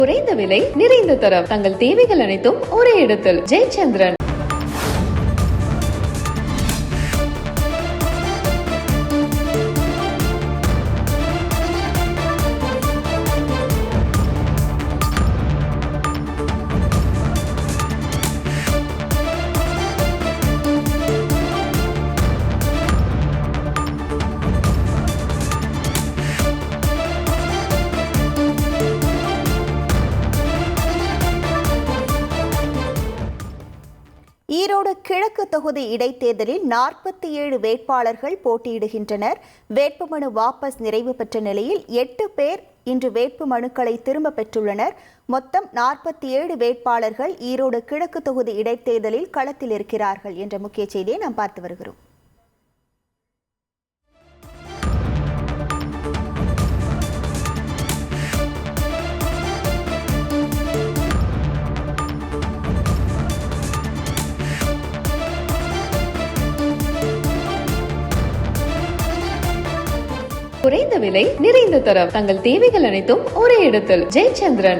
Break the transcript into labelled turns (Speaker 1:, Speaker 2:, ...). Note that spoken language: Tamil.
Speaker 1: குறைந்த விலை நிறைந்த தரம் தங்கள் தேவைகள் அனைத்தும் ஒரே இடத்தில் ஜெயச்சந்திரன்.
Speaker 2: ஈரோடு கிழக்கு தொகுதி இடைத்தேர்தலில் 47 வேட்பாளர்கள் போட்டியிடுகின்றனர். வேட்புமனு வாபஸ் நிறைவு பெற்ற நிலையில் 8 பேர் இன்று வேட்பு மனுக்களை திரும்ப பெற்றுள்ளனர். மொத்தம் 47 வேட்பாளர்கள் ஈரோடு கிழக்கு தொகுதி இடைத்தேர்தலில் களத்தில் இருக்கிறார்கள் என்ற முக்கிய செய்தியை நாம் பார்த்து வருகிறோம்.
Speaker 1: குறைந்த விலை நிறைந்த தரம் தங்கள் தேவைகள் அனைத்தும் ஒரே இடத்தில் ஜெயச்சந்திரன்.